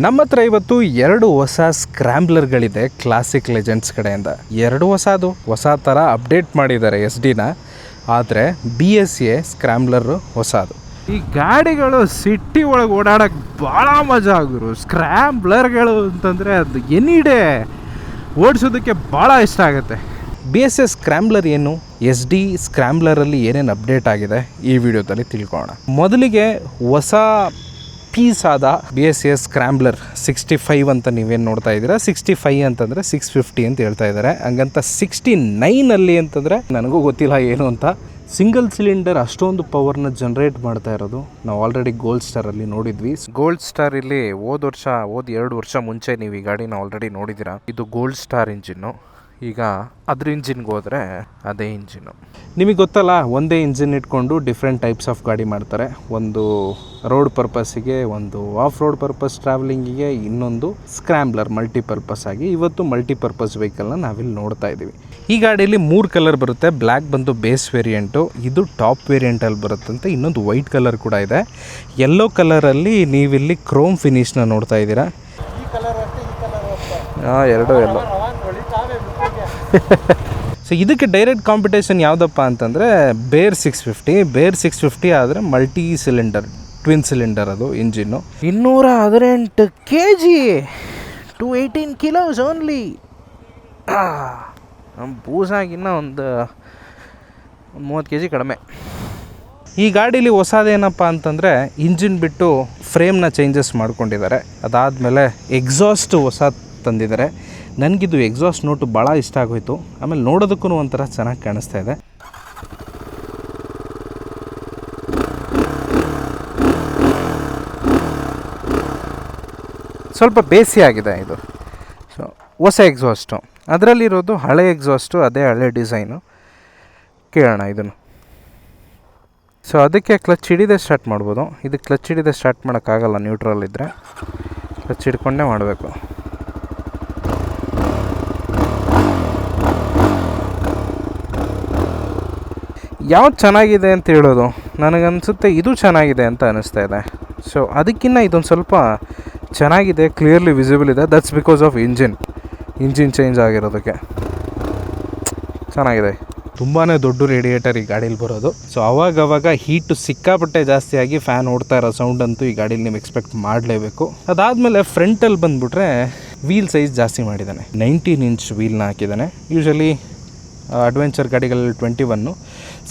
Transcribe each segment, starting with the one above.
ನಮ್ಮ ಹತ್ರ ಇವತ್ತು 2 ಹೊಸ ಸ್ಕ್ರ್ಯಾಂಬ್ಲರ್ಗಳಿದೆ ಕ್ಲಾಸಿಕ್ ಲೆಜೆಂಡ್ಸ್ ಕಡೆಯಿಂದ. 2 ಹೊಸ ಥರ ಅಪ್ಡೇಟ್ ಮಾಡಿದ್ದಾರೆ SD-ನ, ಆದರೆ BSA ಸ್ಕ್ರ್ಯಾಂಬ್ಲರು ಹೊಸದು. ಈ ಗಾಡಿಗಳು ಸಿಟಿ ಒಳಗೆ ಓಡಾಡೋಕ್ಕೆ ಭಾಳ ಮಜಾ ಆಗಿರು. ಸ್ಕ್ರ್ಯಾಂಬ್ಲರ್ಗಳು ಅಂತಂದರೆ ಅದು ಎನಿ ಡೇ ಓಡಿಸೋದಕ್ಕೆ ಭಾಳ ಇಷ್ಟ ಆಗುತ್ತೆ. BSA ಸ್ಕ್ರ್ಯಾಂಬ್ಲರ್ ಏನು, SD ಸ್ಕ್ರ್ಯಾಂಬ್ಲರಲ್ಲಿ ಏನೇನು ಅಪ್ಡೇಟ್ ಆಗಿದೆ ಈ ವಿಡಿಯೋದಲ್ಲಿ ತಿಳ್ಕೊಳ್ಳೋಣ. ಮೊದಲಿಗೆ ಹೊಸ ಪೀಸ್ ಆದ BSA ಸ್ಕ್ರ್ಯಾಂಬ್ಲರ್ 65 ಅಂತ ನೀವೇನು ನೋಡ್ತಾ ಇದ್ದೀರಾ. 65 ಅಂತಂದರೆ 650 ಅಂತ ಹೇಳ್ತಾ ಇದ್ದಾರೆ. ಹಂಗಂತ 69ಅಲ್ಲಿ ಅಂತಂದರೆ ನನಗೂ ಗೊತ್ತಿಲ್ಲ ಏನು ಅಂತ. ಸಿಂಗಲ್ ಸಿಲಿಂಡರ್ ಅಷ್ಟೊಂದು ಪವರ್ನ ಜನ್ರೇಟ್ ಮಾಡ್ತಾ ಇರೋದು ನಾವು ಆಲ್ರೆಡಿ ಗೋಲ್ಡ್ ಸ್ಟಾರಲ್ಲಿ ನೋಡಿದ್ವಿ. ಗೋಲ್ಡ್ ಸ್ಟಾರ್ ಇಲ್ಲಿ ಹೋದ 2 ವರ್ಷ ಮುಂಚೆ ನೀವು ಈ ಗಾಡಿನ ಆಲ್ರೆಡಿ ನೋಡಿದ್ದೀರಾ. ಇದು ಗೋಲ್ಡ್ ಸ್ಟಾರ್ ಇಂಜಿನ್ನು. ಈಗ ಅದ್ರ ಇಂಜಿನ್ಗೆ ಹೋದರೆ ಅದೇ ಇಂಜಿನ್ನು. ನಿಮಗೆ ಗೊತ್ತಲ್ಲ, ಒಂದೇ ಇಂಜಿನ್ ಇಟ್ಕೊಂಡು ಡಿಫ್ರೆಂಟ್ ಟೈಪ್ಸ್ ಆಫ್ ಗಾಡಿ ಮಾಡ್ತಾರೆ. ಒಂದು ರೋಡ್ ಪರ್ಪಸ್ಸಿಗೆ, ಒಂದು ಆಫ್ ರೋಡ್ ಪರ್ಪಸ್ ಟ್ರಾವೆಲಿಂಗಿಗೆ, ಇನ್ನೊಂದು ಸ್ಕ್ರ್ಯಾಂಬ್ಲರ್ ಮಲ್ಟಿಪರ್ಪಸ್ ಆಗಿ. ಇವತ್ತು ಮಲ್ಟಿಪರ್ಪಸ್ ವೆಹಿಕಲ್ನ ನಾವಿಲ್ಲಿ ನೋಡ್ತಾ ಇದ್ದೀವಿ. ಈ ಗಾಡಿಯಲ್ಲಿ 3 ಕಲರ್ ಬರುತ್ತೆ. ಬ್ಲ್ಯಾಕ್ ಬಂದು ಬೇಸ್ ವೇರಿಯಂಟು, ಇದು ಟಾಪ್ ವೇರಿಯಂಟಲ್ಲಿ ಬರುತ್ತಂತೆ. ಇನ್ನೊಂದು ವೈಟ್ ಕಲರ್ ಕೂಡ ಇದೆ. ಯೆಲ್ಲೋ ಕಲರಲ್ಲಿ ನೀವಿಲ್ಲಿ ಕ್ರೋಮ್ ಫಿನಿಷ್ನ ನೋಡ್ತಾ ಇದ್ದೀರಾ. ಎರಡು ಎಲ್ಲೋ. ಸೊ ಇದಕ್ಕೆ ಡೈರೆಕ್ಟ್ ಕಾಂಪಿಟೇಷನ್ ಯಾವುದಪ್ಪ ಅಂತಂದರೆ ಬೇರ್ 650 ಆದರೆ ಮಲ್ಟಿ ಸಿಲಿಂಡರ್, ಟ್ವಿನ್ ಸಿಲಿಂಡರ್ ಅದು ಇಂಜಿನ್ನು. 218 kg, 218 kilos only. ನಮ್ಮ ಬೂಸಾಗಿನ್ನ ಒಂದು 30 kg ಕಡಿಮೆ. ಈ ಗಾಡೀಲಿ ಹೊಸದೇನಪ್ಪ ಅಂತಂದರೆ ಇಂಜಿನ್ ಬಿಟ್ಟು ಫ್ರೇಮ್ನ ಚೇಂಜಸ್ ಮಾಡ್ಕೊಂಡಿದ್ದಾರೆ. ಅದಾದಮೇಲೆ ಎಕ್ಸಾಸ್ಟ್ ಹೊಸ ತಂದಿದ್ದಾರೆ. ನನಗಿದು ಎಕ್ಸಾಸ್ಟ್ ನೋಟು ಭಾಳ ಇಷ್ಟ ಆಗೋಯ್ತು. ಆಮೇಲೆ ನೋಡೋದಕ್ಕೂ ಒಂಥರ ಚೆನ್ನಾಗಿ ಕಾಣಿಸ್ತಾ ಇದೆ. ಸ್ವಲ್ಪ ಬೇಸಿ ಆಗಿದೆ ಇದು. ಸೊ ಹೊಸ ಎಕ್ಸಾಸ್ಟು, ಅದರಲ್ಲಿರೋದು ಹಳೆ ಎಕ್ಸಾಸ್ಟು, ಅದೇ ಹಳೆ ಡಿಸೈನು. ಕೇಳೋಣ ಇದನ್ನು. ಸೊ ಅದಕ್ಕೆ ಕ್ಲಚ್ ಹಿಡಿದೇ ಸ್ಟಾರ್ಟ್ ಮಾಡ್ಬೋದು. ಇದಕ್ಕೆ ಕ್ಲಚ್ ಹಿಡಿದೇ ಸ್ಟಾರ್ಟ್ ಮಾಡೋಕ್ಕಾಗಲ್ಲ, ನ್ಯೂಟ್ರಲ್ ಇದ್ದರೆ. ಕ್ಲಚ್ ಹಿಡ್ಕೊಂಡೇ ಮಾಡಬೇಕು. ಯಾವ್ದು ಚೆನ್ನಾಗಿದೆ ಅಂತ ಹೇಳೋದು, ನನಗನ್ಸುತ್ತೆ ಇದು ಚೆನ್ನಾಗಿದೆ ಅಂತ ಅನ್ನಿಸ್ತಾ ಇದೆ. ಸೊ ಅದಕ್ಕಿಂತ ಇದೊಂದು ಸ್ವಲ್ಪ ಚೆನ್ನಾಗಿದೆ, ಕ್ಲಿಯರ್ಲಿ ವಿಸಿಬಲ್ ಇದೆ. That's because of engine change ಆಗಿರೋದಕ್ಕೆ ಚೆನ್ನಾಗಿದೆ. ತುಂಬಾ ದೊಡ್ಡ ರೇಡಿಯೇಟರ್ ಈ ಗಾಡೀಲಿ ಬರೋದು. ಸೊ ಅವಾಗವಾಗ ಹೀಟು ಸಿಕ್ಕಾಪಟ್ಟೆ ಜಾಸ್ತಿ ಆಗಿ ಫ್ಯಾನ್ ಓಡ್ತಾ ಇರೋ ಸೌಂಡ್ ಅಂತೂ ಈ ಗಾಡೀಲಿ ನೀವು ಎಕ್ಸ್ಪೆಕ್ಟ್ ಮಾಡಲೇಬೇಕು. ಅದಾದಮೇಲೆ ಫ್ರಂಟಲ್ಲಿ ಬಂದುಬಿಟ್ರೆ ವೀಲ್ ಸೈಜ್ ಜಾಸ್ತಿ ಮಾಡಿದ್ದಾನೆ. 19 ಇಂಚ್ ವೀಲ್ನ ಹಾಕಿದ್ದಾನೆ. ಯೂಶಲಿ ಅಡ್ವೆಂಚರ್ ಗಾಡಿಗಳಲ್ಲಿ 21,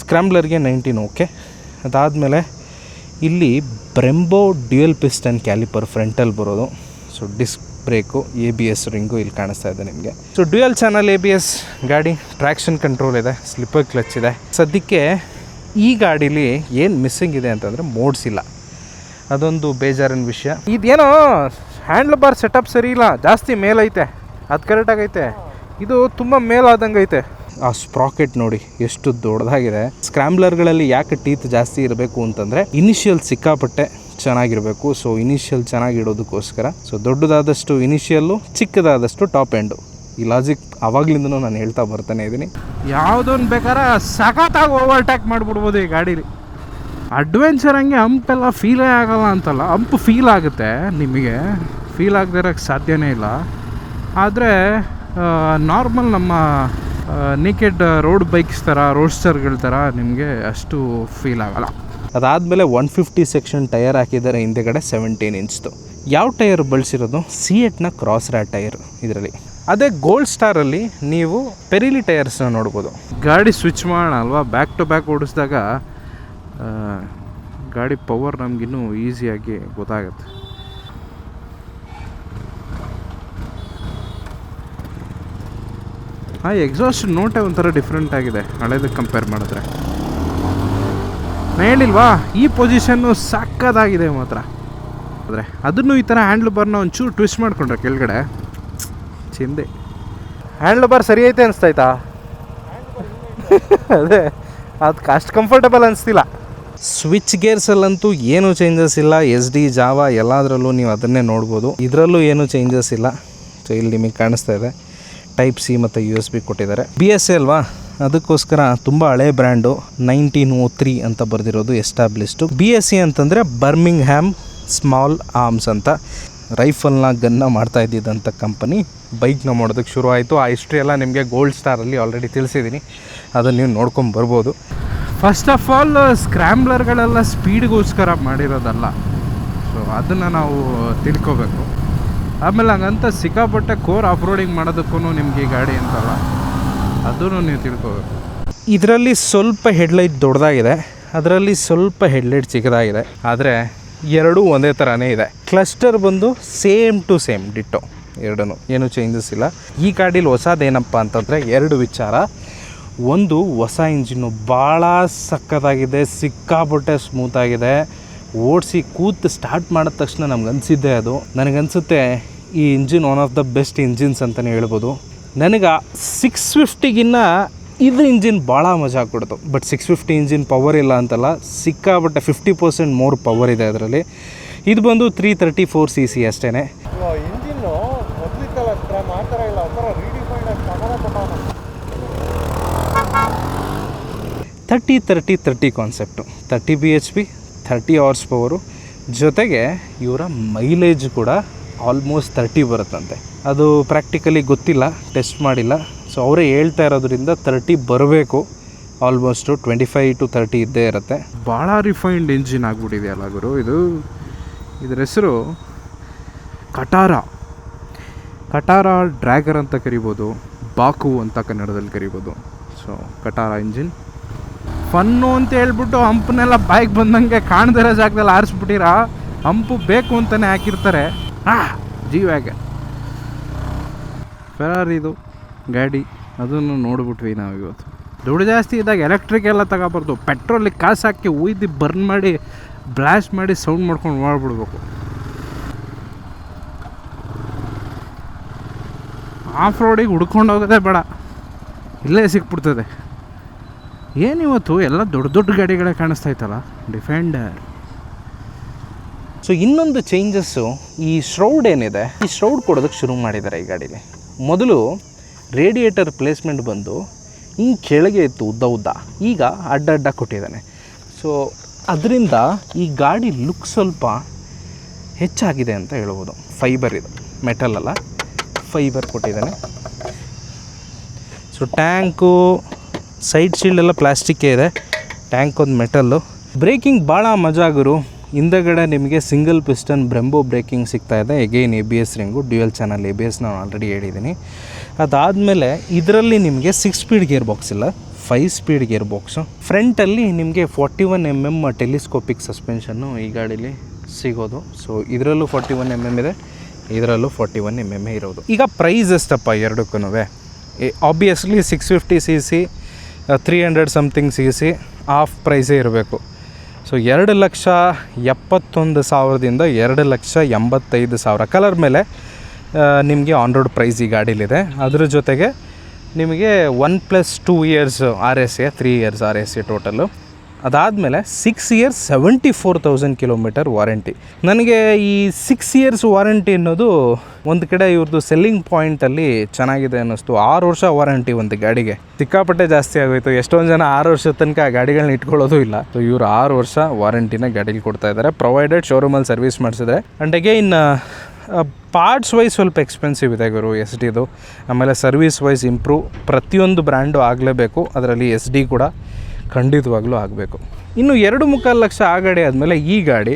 ಸ್ಕ್ರ್ಯಾಂಬ್ಲರ್ಗೆ 19 ಓಕೆ. ಅದಾದಮೇಲೆ ಇಲ್ಲಿ ಬ್ರೆಂಬೋ ಡ್ಯುಯಲ್ ಪಿಸ್ಟನ್ ಕ್ಯಾಲಿಪರ್ ಫ್ರಂಟಲ್ಲಿ ಬರೋದು. So disc brake, ABS ring ಇಲ್ಲಿ ಕಾಣಿಸ್ತಾ ಇದೆ ನಿಮಗೆ. ಸೊ ಡ್ಯುಯಲ್ ಚಾನಲ್ ABS ಗಾಡಿ, ಟ್ರ್ಯಾಕ್ಷನ್ ಕಂಟ್ರೋಲ್ ಇದೆ, ಸ್ಲಿಪ್ಪರ್ ಕ್ಲಚ್ ಇದೆ. ಸದ್ಯಕ್ಕೆ ಈ ಗಾಡೀಲಿ ಏನು ಮಿಸ್ಸಿಂಗ್ ಇದೆ ಅಂತಂದರೆ ಮೋಡ್ಸ್ ಇಲ್ಲ. ಅದೊಂದು ಬೇಜಾರಿನ ವಿಷಯ. ಇದೇನೋ ಹ್ಯಾಂಡ್ಲ್ ಬಾರ್ ಸೆಟಪ್ ಸರಿ ಇಲ್ಲ, ಜಾಸ್ತಿ ಮೇಲೈತೆ, ಅದು ಕರೆಕ್ಟಾಗೈತೆ. ಇದು ತುಂಬ ಮೇಲಾದಂಗೆ ಐತೆ. ಆ ಸ್ಪ್ರಾಕೆಟ್ ನೋಡಿ ಎಷ್ಟು ದೊಡ್ಡದಾಗಿದೆ. ಸ್ಕ್ರ್ಯಾಂಬ್ಲರ್ಗಳಲ್ಲಿ ಯಾಕೆ ಟೀತ್ ಜಾಸ್ತಿ ಇರಬೇಕು ಅಂತಂದರೆ ಇನಿಷಿಯಲ್ ಸಿಕ್ಕಾಪಟ್ಟೆ ಚೆನ್ನಾಗಿರಬೇಕು. ಸೊ ಇನಿಷಿಯಲ್ ಚೆನ್ನಾಗಿಡೋದಕ್ಕೋಸ್ಕರ ಸೊ ದೊಡ್ಡದಾದಷ್ಟು ಇನಿಷಿಯಲ್ಲು, ಚಿಕ್ಕದಾದಷ್ಟು ಟಾಪ್ ಎಂಡು. ಈ ಲಾಜಿಕ್ ಆವಾಗಲಿಂದನೂ ನಾನು ಹೇಳ್ತಾ ಬರ್ತಾನೆ ಇದ್ದೀನಿ. ಯಾವುದೊಂದು ಬೇಕಾದ್ರೆ ಸಖತ್ತಾಗಿ ಓವರ್ಟೇಕ್ ಮಾಡಿಬಿಡ್ಬೋದು ಈ ಗಾಡೀಲಿ. ಅಡ್ವೆಂಚರ್ ಹಂಗೆ ಹಂಪೆಲ್ಲ ಫೀಲೇ ಆಗೋಲ್ಲ ಅಂತಲ್ಲ, ಹಂಪ್ ಫೀಲ್ ಆಗುತ್ತೆ, ನಿಮಗೆ ಫೀಲ್ ಆಗದೆ ಇರೋಕ್ಕೆ ಸಾಧ್ಯನೇ ಇಲ್ಲ. ಆದರೆ ನಾರ್ಮಲ್ ನಮ್ಮ ನೇಕೆಡ್ ರೋಡ್ ಬೈಕ್ಸ್ ಥರ, ರೋಡ್ಸ್ಟರ್ಗಳ ಥರ ನಿಮಗೆ ಅಷ್ಟು ಫೀಲ್ ಆಗೋಲ್ಲ. ಅದಾದಮೇಲೆ 150 ಸೆಕ್ಷನ್ ಟೈರ್ ಹಾಕಿದ್ದಾರೆ ಹಿಂದೆಗಡೆ, 17 ಇಂಚ್ದು. ಯಾವ ಟೈರ್ ಬಳಸಿರೋದು? C8ನ ಕ್ರಾಸ್ ರ್ಯಾಟ್ ಟೈರ್ ಇದರಲ್ಲಿ. ಅದೇ ಗೋಲ್ಡ್ ಸ್ಟಾರಲ್ಲಿ ನೀವು ಪೆರಿಲಿ ಟೈರ್ಸ್ನ ನೋಡ್ಬೋದು. ಗಾಡಿ ಸ್ವಿಚ್ ಮಾಡೋಣ ಅಲ್ವಾ, ಬ್ಯಾಕ್ ಟು ಬ್ಯಾಕ್ ಓಡಿಸಿದಾಗ ಗಾಡಿ ಪವರ್ ನಮಗಿನ್ನೂ ಈಸಿಯಾಗಿ ಗೊತ್ತಾಗುತ್ತೆ. ಆ ಎಕ್ಸಾಸ್ಟ್ ನೋಟೇ ಒಂಥರ ಡಿಫ್ರೆಂಟ್ ಆಗಿದೆ ಹಳೇದಕ್ಕೆ ಕಂಪೇರ್ ಮಾಡಿದ್ರೆ. ನಾನು ಹೇಳಿಲ್ವಾ, ಈ ಪೊಸಿಷನ್ನು ಸಕ್ಕದಾಗಿದೆ ಮಾತ್ರ. ಆದರೆ ಅದನ್ನು ಈ ಥರ ಹ್ಯಾಂಡ್ಲ್ ಬಾರ್ನ ಒಂಚೂರು ಟ್ವಿಸ್ಟ್ ಮಾಡಿಕೊಂಡ್ರೆ ಕೆಳಗಡೆ ಚಿಂದೆ. ಹ್ಯಾಂಡ್ಲ್ ಬಾರ್ ಸರಿ ಐತೆ ಅನಿಸ್ತಾಯ್ತಾ? ಅದೇ ಅದಕ್ಕೆ ಅಷ್ಟು ಕಂಫರ್ಟಬಲ್ ಅನಿಸ್ತಿಲ್ಲ. ಸ್ವಿಚ್ ಗೇರ್ಸಲ್ಲಂತೂ ಏನೂ ಚೇಂಜಸ್ ಇಲ್ಲ. SD, ಜಾವಾ ಎಲ್ಲದರಲ್ಲೂ ನೀವು ಅದನ್ನೇ ನೋಡ್ಬೋದು. ಇದರಲ್ಲೂ ಏನೂ ಚೇಂಜಸ್ ಇಲ್ಲ. ಸೊ ಇಲ್ಲಿ ನಿಮಗೆ ಕಾಣಿಸ್ತಾ ಇದೆ, Type C ಮತ್ತು USB ಕೊಟ್ಟಿದ್ದಾರೆ. BSA ಅಲ್ವಾ, ಅದಕ್ಕೋಸ್ಕರ ತುಂಬ ಹಳೆ ಬ್ರ್ಯಾಂಡು, 1903 ಅಂತ ಬರೆದಿರೋದು ಎಸ್ಟಾಬ್ಲಿಷ್ಡು. BSA ಅಂತಂದರೆ ಬರ್ಮಿಂಗ್ಹ್ಯಾಮ್ ಸ್ಮಾಲ್ ಆರ್ಮ್ಸ್ ಅಂತ. ರೈಫಲ್ನ ಗನ್ನ ಮಾಡ್ತಾ ಇದ್ದಿದ್ದಂಥ ಕಂಪನಿ ಬೈಕ್ನ ಮಾಡೋದಕ್ಕೆ ಶುರು ಆಯಿತು. ಆ ಹಿಸ್ಟ್ರಿ ಎಲ್ಲ ನಿಮಗೆ ಗೋಲ್ಡ್ ಸ್ಟಾರಲ್ಲಿ ಆಲ್ರೆಡಿ ತಿಳಿಸಿದ್ದೀನಿ, ಅದನ್ನು ನೀವು ನೋಡ್ಕೊಂಡು ಬರ್ಬೋದು. ಫಸ್ಟ್ ಆಫ್ ಆಲ್ ಸ್ಕ್ರ್ಯಾಂಬ್ಲರ್ಗಳೆಲ್ಲ ಸ್ಪೀಡ್ಗೋಸ್ಕರ ಮಾಡಿರೋದಲ್ಲ, ಸೊ ಅದನ್ನು ನಾವು ತಿಳ್ಕೊಬೇಕು. ಆಮೇಲೆ ಹಂಗಂತ ಸಿಕ್ಕಾಪಟ್ಟೆ ಕೋರ್ ಆಫ್ ರೋಡಿಂಗ್ ಮಾಡೋದಕ್ಕೂ ನಿಮಗೆ ಈ ಗಾಡಿ ಅಂತಲ್ಲ, ಅದನ್ನು ನೀವು ತಿಳ್ಕೊಬೇಕು. ಇದರಲ್ಲಿ ಸ್ವಲ್ಪ ಹೆಡ್ಲೈಟ್ ದೊಡ್ಡದಾಗಿದೆ, ಅದರಲ್ಲಿ ಸ್ವಲ್ಪ ಹೆಡ್ಲೈಟ್ ಚಿಕ್ಕದಾಗಿದೆ, ಆದರೆ ಎರಡೂ ಒಂದೇ ಥರನೇ ಇದೆ. ಕ್ಲಸ್ಟರ್ ಬಂದು ಸೇಮ್ ಟು ಸೇಮ್ ಡಿಟ್ಟೋ, ಎರಡೂ ಏನೂ ಚೇಂಜಸ್ ಇಲ್ಲ. ಈ ಗಾಡೀಲಿ ಹೊಸದೇನಪ್ಪ ಅಂತಂದರೆ ಎರಡು ವಿಚಾರ. ಒಂದು, ಹೊಸ ಇಂಜಿನ್ನು ಭಾಳ ಸಕ್ಕತ್ತಾಗಿದೆ, ಸಿಕ್ಕಾಪಟ್ಟೆ ಸ್ಮೂತಾಗಿದೆ. ಓಡಿಸಿ ಕೂತು ಸ್ಟಾರ್ಟ್ ಮಾಡಿದ ತಕ್ಷಣ ನಮ್ಗನ್ಸಿದ್ದೆ ಅದು. ನನಗನ್ಸುತ್ತೆ ಈ engine one of the best engines ಅಂತಲೇ ಹೇಳ್ಬೋದು. ನನಗೆ 650ಗಿನ್ನ ಇದು ಇಂಜಿನ್ ಭಾಳ ಮಜಾ ಕೊಡ್ತು. ಬಟ್ 650 ಇಂಜಿನ್ ಪವರ್ ಇಲ್ಲ ಅಂತಲ್ಲ, ಸಿಕ್ಕಾಬಟ್ಟೆ 50% ಮೋರ್ ಪವರ್ ಇದೆ ಅದರಲ್ಲಿ. ಇದು ಬಂದು 334 cc ಅಷ್ಟೇ. ಇಂಜಿನ್ನು ಮೊದಲಿತ್ತಲ್ಲ ಆ ಥರ ಇಲ್ಲ, ಒಂಥರ ರೀಡಿಫೈಂಡ್ 30-30-30 ಕಾನ್ಸೆಪ್ಟು. 30 bhp, 30 ಹಾರ್ಸ್ ಪವರು, ಜೊತೆಗೆ ಇವರ ಮೈಲೇಜ್ ಕೂಡ ಆಲ್ಮೋಸ್ಟ್ 30 ಬರುತ್ತಂತೆ. ಅದು ಪ್ರಾಕ್ಟಿಕಲಿ ಗೊತ್ತಿಲ್ಲ, ಟೆಸ್ಟ್ ಮಾಡಿಲ್ಲ. ಸೊ ಅವರೇ ಹೇಳ್ತಾ ಇರೋದ್ರಿಂದ 30 ಬರಬೇಕು. ಆಲ್ಮೋಸ್ಟು 25 to 30 ಇದ್ದೇ ಇರುತ್ತೆ. ಭಾಳ ರಿಫೈನ್ಡ್ ಇಂಜಿನ್ ಆಗಿಬಿಟ್ಟಿದೆಯಲ್ಲ ಗುರು ಇದು. ಇದರ ಹೆಸರು ಕಟಾರ ಡ್ರ್ಯಾಗರ್ ಅಂತ ಕರಿಬೋದು, ಬಾಕು ಅಂತ ಕನ್ನಡದಲ್ಲಿ ಕರಿಬೋದು. ಸೊ ಕಟಾರ ಇಂಜಿನ್ ಫನ್ನು ಅಂತ ಹೇಳ್ಬಿಟ್ಟು ಹಂಪನ್ನೆಲ್ಲ ಬೈಕ್ ಬಂದಂಗೆ ಕಾಣ್ದಿರೋ ಜಾಗದಲ್ಲಿ ಆರಿಸ್ಬಿಟ್ಟಿರ. ಹಂಪು ಬೇಕು ಅಂತಲೇ ಹಾಕಿರ್ತಾರೆ. ಜೀವಾಗೆ ಫೆರಾರಿದು ಗಾಡಿ, ಅದನ್ನು ನೋಡ್ಬಿಟ್ವಿ ನಾವು ಇವತ್ತು. ದುಡ್ಡು ಜಾಸ್ತಿ ಇದ್ದಾಗ ಎಲೆಕ್ಟ್ರಿಕ್ ಎಲ್ಲ ತಗೋಬಾರ್ದು, ಪೆಟ್ರೋಲಿಗೆ ಕಾಸು ಹಾಕಿ ಉಯ್ದು ಬರ್ನ್ ಮಾಡಿ ಬ್ಲಾಸ್ಟ್ ಮಾಡಿ ಸೌಂಡ್ ಮಾಡ್ಕೊಂಡು ಮಾಡ್ಬಿಡ್ಬೇಕು. ಆಫ್ ರೋಡಿಗೆ ಹುಡ್ಕೊಂಡು ಹೋಗೋದೇ ಬೇಡ, ಇಲ್ಲೇ ಸಿಕ್ಬಿಡ್ತದೆ. ಏನಿವತ್ತು ಎಲ್ಲ ದೊಡ್ಡ ದೊಡ್ಡ ಗಾಡಿಗಳೇ ಕಾಣಿಸ್ತಾ ಇತ್ತಲ್ಲ, ಡಿಫೆಂಡರ್. ಸೊ ಇನ್ನೊಂದು ಚೇಂಜಸ್ಸು, ಈ ಶ್ರೌಡ್ ಏನಿದೆ, ಈ ಶ್ರೌಡ್ ಕೊಡೋದಕ್ಕೆ ಶುರು ಮಾಡಿದ್ದಾರೆ ಈ ಗಾಡೀಲಿ. ಮೊದಲು ರೇಡಿಯೇಟರ್ ಪ್ಲೇಸ್ಮೆಂಟ್ ಬಂದು ಹಿಂಗೆ ಕೆಳಗೆ ಇತ್ತು ಉದ್ದ, ಈಗ ಅಡ್ಡ ಕೊಟ್ಟಿದ್ದಾನೆ. ಸೊ ಅದರಿಂದ ಈ ಗಾಡಿ ಲುಕ್ ಸ್ವಲ್ಪ ಹೆಚ್ಚಾಗಿದೆ ಅಂತ ಹೇಳ್ಬೋದು. ಫೈಬರ್ ಇದು, ಮೆಟಲ್ ಅಲ್ಲ, ಫೈಬರ್ ಕೊಟ್ಟಿದ್ದಾನೆ. ಸೊ ಟ್ಯಾಂಕು, ಸೈಡ್ ಶೀಲ್ಡ್ ಎಲ್ಲ ಪ್ಲಾಸ್ಟಿಕ್ಕೇ ಇದೆ, ಟ್ಯಾಂಕ್ ಒಂದು ಮೆಟಲ್ಲು. ಬ್ರೇಕಿಂಗ್ ಭಾಳ ಮಜಾ ಗುರು. ಹಿಂದಗಡೆ ನಿಮಗೆ ಸಿಂಗಲ್ ಪಿಸ್ಟನ್ ಬ್ರೆಂಬೋ ಬ್ರೇಕಿಂಗ್ ಸಿಗ್ತಾಯಿದೆ. Again ABS ring, dual channel ABS ನಾನು ಆಲ್ರೆಡಿ ಹೇಳಿದ್ದೀನಿ. ಅದಾದಮೇಲೆ ಇದರಲ್ಲಿ ನಿಮಗೆ 6 ಸ್ಪೀಡ್ ಗೇರ್ ಬಾಕ್ಸ್ ಇಲ್ಲ, 5 ಸ್ಪೀಡ್ ಗೇರ್ ಬಾಕ್ಸು. ಫ್ರಂಟಲ್ಲಿ ನಿಮಗೆ 41 mm ಟೆಲಿಸ್ಕೋಪಿಕ್ ಸಸ್ಪೆನ್ಷನ್ನು ಈ ಗಾಡೀಲಿ ಸಿಗೋದು. ಸೊ ಇದರಲ್ಲೂ 41 mm ಇದೆ, ಇದರಲ್ಲೂ 41 mm ಇರೋದು. ಈಗ ಪ್ರೈಸ್ ಎಷ್ಟಪ್ಪ ಎರಡಕ್ಕೂ? Obviously 650 cc 300 something cc of ಪ್ರೈಸೇ ಇರಬೇಕು. ಸೊ 2,71,000ದಿಂದ 2,85,000 ಕಲರ್ ಮೇಲೆ ನಿಮಗೆ ಆನ್ ರೋಡ್ ಪ್ರೈಸ್ ಈ ಗಾಡೀಲಿದೆ. ಅದ್ರ ಜೊತೆಗೆ ನಿಮಗೆ 1+2 years RSA, 3 years RSA total. ಅದಾದಮೇಲೆ 6 years 74,000 ಕಿಲೋಮೀಟರ್ ವಾರಂಟಿ. ನನಗೆ ಈ 6 years ವಾರಂಟಿ ಅನ್ನೋದು ಒಂದು ಕಡೆ ಇವ್ರದ್ದು ಸೆಲ್ಲಿಂಗ್ ಪಾಯಿಂಟಲ್ಲಿ ಚೆನ್ನಾಗಿದೆ ಅನ್ನಿಸ್ತು. 6 ವರ್ಷ ವಾರಂಟಿ ಒಂದು ಗಾಡಿಗೆ ಸಿಕ್ಕಾಪಟ್ಟೆ ಜಾಸ್ತಿ ಆಗೋಯಿತು. ಎಷ್ಟೊಂದು ಜನ 6 ವರ್ಷದ ತನಕ ಆ ಗಾಡಿಗಳನ್ನ ಇಟ್ಕೊಳ್ಳೋದು ಇಲ್ಲ. ಸೊ ಇವರು 6 ವರ್ಷ ವಾರಂಟಿನ ಗಾಡೀಲಿ ಕೊಡ್ತಾ ಇದ್ದಾರೆ, ಪ್ರೊವೈಡೆಡ್ ಶೋರೂಮಲ್ಲಿ ಸರ್ವಿಸ್ ಮಾಡಿಸಿದ್ರೆ. ಆ್ಯಂಡ್ ಅಗೈನ್ ಪಾರ್ಟ್ಸ್ ವೈಸ್ ಸ್ವಲ್ಪ ಎಕ್ಸ್ಪೆನ್ಸಿವ್ ಇದೆ ಗುರು SD ದು. ಆಮೇಲೆ ಸರ್ವಿಸ್ ವೈಸ್ ಇಂಪ್ರೂವ್ ಪ್ರತಿಯೊಂದು ಬ್ರ್ಯಾಂಡು ಆಗಲೇಬೇಕು, ಅದರಲ್ಲಿ SD ಕೂಡ ಖಂಡಿತವಾಗ್ಲೂ ಆಗಬೇಕು. ಇನ್ನು 2.25 ಲಕ್ಷ ಆ ಗಾಡಿ ಆದಮೇಲೆ ಈ ಗಾಡಿ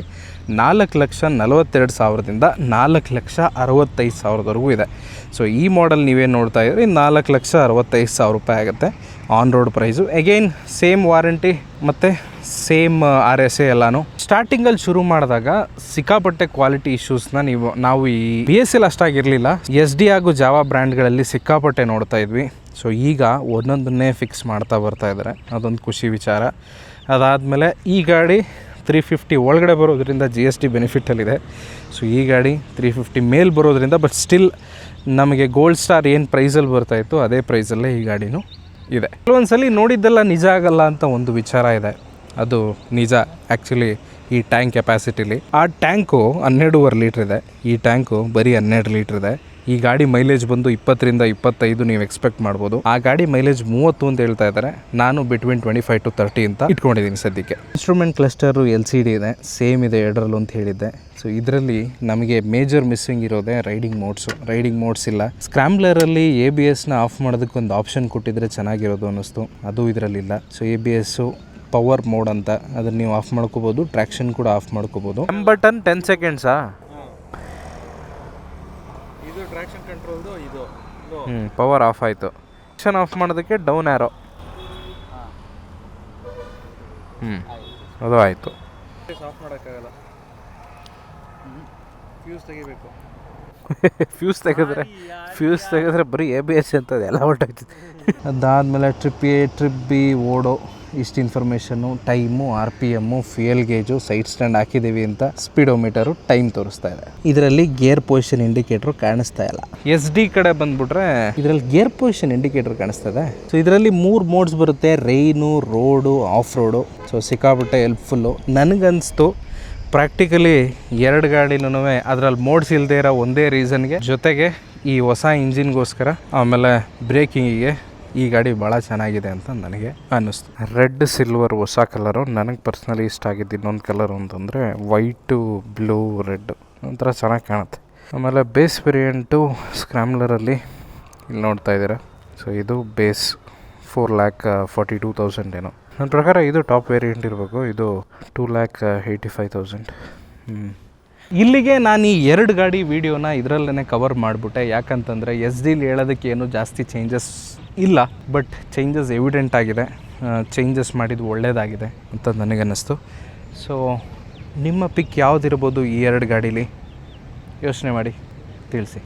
4,42,000ದಿಂದ 4,65,000ವರೆಗೂ ಇದೆ. ಸೊ ಈ ಮಾಡೆಲ್ ನೀವೇನು ನೋಡ್ತಾ ಇದ್ರಿ 4,65,000 ರೂಪಾಯಿ ಆಗುತ್ತೆ on road price. Again same warranty ಮತ್ತು ಸೇಮ್ RSA ಎಲ್ಲನೂ. ಸ್ಟಾರ್ಟಿಂಗಲ್ಲಿ ಶುರು ಮಾಡಿದಾಗ ಸಿಕ್ಕಾಪಟ್ಟೆ ಕ್ವಾಲಿಟಿ ಇಶ್ಯೂಸ್ನ ನಾವು ಈ BSL ಅಷ್ಟಾಗಿರಲಿಲ್ಲ, SD ಹಾಗೂ ಜಾವಾ ಬ್ರ್ಯಾಂಡ್ಗಳಲ್ಲಿ ಸಿಕ್ಕಾಪಟ್ಟೆ ನೋಡ್ತಾ ಇದ್ವಿ. ಸೊ ಈಗ ಒಂದೊಂದನ್ನೇ ಫಿಕ್ಸ್ ಮಾಡ್ತಾ ಬರ್ತಾ ಇದ್ದಾರೆ, ಅದೊಂದು ಖುಷಿ ವಿಚಾರ. ಅದಾದಮೇಲೆ ಈ ಗಾಡಿ 350 ಒಳಗಡೆ ಬರೋದ್ರಿಂದ GST ಬೆನಿಫಿಟಲ್ಲಿದೆ. ಸೊ ಈ ಗಾಡಿ 350 ಮೇಲೆ ಬರೋದ್ರಿಂದ, ಬಟ್ ಸ್ಟಿಲ್ ನಮಗೆ ಗೋಲ್ಡ್ ಸ್ಟಾರ್ ಏನು ಪ್ರೈಸಲ್ಲಿ ಬರ್ತಾಯಿತ್ತು ಅದೇ ಪ್ರೈಸಲ್ಲೇ ಈ ಗಾಡಿನೂ ಇದೆ. ಕೆಲವೊಂದ್ಸಲಿ ನೋಡಿದ್ದೆಲ್ಲ ನಿಜ ಆಗಲ್ಲ ಅಂತ ಒಂದು ವಿಚಾರ ಇದೆ, ಅದು ನಿಜ. ಆ್ಯಕ್ಚುಲಿ ಈ ಟ್ಯಾಂಕ್ ಕೆಪಾಸಿಟಿಲಿ ಆ ಟ್ಯಾಂಕು 12.5 ಲೀಟ್ರ್ ಇದೆ, ಈ ಟ್ಯಾಂಕು ಬರೀ 12 ಲೀಟ್ರ್ ಇದೆ. ಈ ಗಾಡಿ ಮೈಲೇಜ್ ಬಂದು 20ರಿಂದ 25 ನೀವು ಎಕ್ಸ್ಪೆಕ್ಟ್ ಮಾಡ್ಬೋದು. ಆ ಗಾಡಿ ಮೈಲೇಜ್ 30 ಅಂತ ಹೇಳ್ತಾ ಇದ್ದಾರೆ. ನಾನು ಬಿಟ್ವೀನ್ 25 to 30 ಅಂತ ಇಟ್ಕೊಂಡಿದ್ದೀನಿ ಸದ್ಯಕ್ಕೆ. ಇನ್ಸ್ಟ್ರೂಮೆಂಟ್ ಕ್ಲಸ್ಟರು LCD ಇದೆ, ಸೇಮ್ ಇದೆ ಎರಡರಲ್ಲೂ ಅಂತ ಹೇಳಿದ್ದೆ. ಸೊ ಇದರಲ್ಲಿ ನಮಗೆ ಮೇಜರ್ ಮಿಸ್ಸಿಂಗ್ ಇರೋದೇ ರೈಡಿಂಗ್ ಮೋಡ್ಸ್ ಇಲ್ಲ. ಸ್ಕ್ರಾಂಬ್ಲರಲ್ಲಿ ABSನ ಆಫ್ ಮಾಡೋದಕ್ಕೆ ಒಂದು ಆಪ್ಷನ್ ಕೊಟ್ಟಿದ್ರೆ ಚೆನ್ನಾಗಿರೋದು ಅನ್ನಿಸ್ತು, ಅದು ಇದರಲ್ಲಿಲ್ಲ. ಸೊ ABSಸು ಪವರ್ ಮೋಡ್ ಅಂತ, ಅದನ್ನು ನೀವು ಆಫ್ ಮಾಡ್ಕೋಬೋದು. ಟ್ರ್ಯಾಕ್ಷನ್ ಕೂಡ ಆಫ್ ಮಾಡ್ಕೋಬೋದು. ಬಟನ್ 10 ಸೆಕೆಂಡ್ಸಾ? ಇದು ಟ್ರಾಕ್ಷನ್ ಕಂಟ್ರೋಲ್ದು. ಇದು ಪವರ್ ಆಫ್ ಆಯಿತು. ಟ್ರ್ಯಾಕ್ಷನ್ ಆಫ್ ಮಾಡೋದಕ್ಕೆ ಡೌನ್ ಆ್ಯರೋ. ಅದು ಆಯಿತು. ಆಫ್ ಮಾಡೋಕ್ಕಾಗಲ್ಲ, ಫ್ಯೂಸ್ ತೆಗಿಬೇಕು. ಫ್ಯೂಸ್ ತೆಗೆದ್ರೆ ಬರೀ ABS ಅಂತದೆ ಎಲ್ಲ ಹೊರಟೋಗ್ತದೆ. ಅದಾದಮೇಲೆ ಟ್ರಿಪ್ A ಟ್ರಿಪ್ B ಓಡೋ ಇಷ್ಟು information, time, RPM, fuel gauge, side stand ಹಾಕಿದ್ದೀವಿ ಅಂತ, ಸ್ಪೀಡೋಮೀಟರು, ಟೈಮ್ ತೋರಿಸ್ತಾ ಇದೆ. ಇದರಲ್ಲಿ ಗೇರ್ ಪೊಸಿಷನ್ ಇಂಡಿಕೇಟ್ರು ಕಾಣಿಸ್ತಾ ಇಲ್ಲ. SD ಕಡೆ ಬಂದುಬಿಟ್ರೆ ಇದರಲ್ಲಿ ಗೇರ್ ಪೊಸಿಷನ್ ಇಂಡಿಕೇಟರ್ ಕಾಣಿಸ್ತದೆ. ಸೊ ಇದರಲ್ಲಿ 3 ಮೋಡ್ಸ್ ಬರುತ್ತೆ, rain, road, off road. So ಸಿಕ್ಕಾಬಿಟ್ಟೆ ಹೆಲ್ಪ್ಫುಲ್ಲು ನನಗನ್ನಿಸ್ತು. ಪ್ರಾಕ್ಟಿಕಲಿ 2 ಗಾಡಿನೂ ಅದರಲ್ಲಿ ಮೋಡ್ಸ್ ಇಲ್ಲದೆ ಇರೋ ಒಂದೇ ರೀಸನ್ಗೆ, ಜೊತೆಗೆ ಈ ಹೊಸ ಇಂಜಿನ್ಗೋಸ್ಕರ, ಆಮೇಲೆ ಬ್ರೇಕಿಂಗಿಗೆ ಈ ಗಾಡಿ ಭಾಳ ಚೆನ್ನಾಗಿದೆ ಅಂತ ನನಗೆ ಅನ್ನಿಸ್ತು. ರೆಡ್ ಸಿಲ್ವರ್ ಹೊಸ ಕಲರು. ನನಗೆ ಪರ್ಸ್ನಲಿ ಇಷ್ಟ ಆಗಿದ್ದು ಇನ್ನೊಂದು ಕಲರು ಅಂತಂದರೆ ವೈಟು, ಬ್ಲೂ, ರೆಡ್ ಒಂಥರ ಚೆನ್ನಾಗಿ ಕಾಣುತ್ತೆ. ಆಮೇಲೆ ಬೇಸ್ ವೇರಿಯಂಟು ಸ್ಕ್ರಾಮ್ಲರಲ್ಲಿ ಇಲ್ಲಿ ನೋಡ್ತಾ ಇದ್ದೀರಾ. ಸೊ ಇದು ಬೇಸ್ 4,42,000 ಏನೋ. ನನ್ನ ಪ್ರಕಾರ ಇದು ಟಾಪ್ ವೇರಿಯಂಟ್ ಇರಬೇಕು. ಇದು 2,85,000. ಇಲ್ಲಿಗೆ ನಾನು ಈ 2 ಗಾಡಿ ವೀಡಿಯೋನ ಇದರಲ್ಲೇ ಕವರ್ ಮಾಡಿಬಿಟ್ಟೆ. ಯಾಕಂತಂದರೆ SD ಹೇಳೋದಕ್ಕೆ ಏನು ಜಾಸ್ತಿ ಚೇಂಜಸ್ ಇಲ್ಲ, ಬಟ್ ಚೇಂಜಸ್ ಎವಿಡೆಂಟ್ ಆಗಿದೆ. ಚೇಂಜಸ್ ಮಾಡಿದ್ದು ಒಳ್ಳೆಯದಾಗಿದೆ ಅಂತ ನನಗನ್ನಿಸ್ತು. ಸೊ ನಿಮ್ಮ ಪಿಕ್ ಯಾವುದಿರ್ಬೋದು ಈ 2 ಗಾಡೀಲಿ ಯೋಚನೆ ಮಾಡಿ ತಿಳಿಸಿ.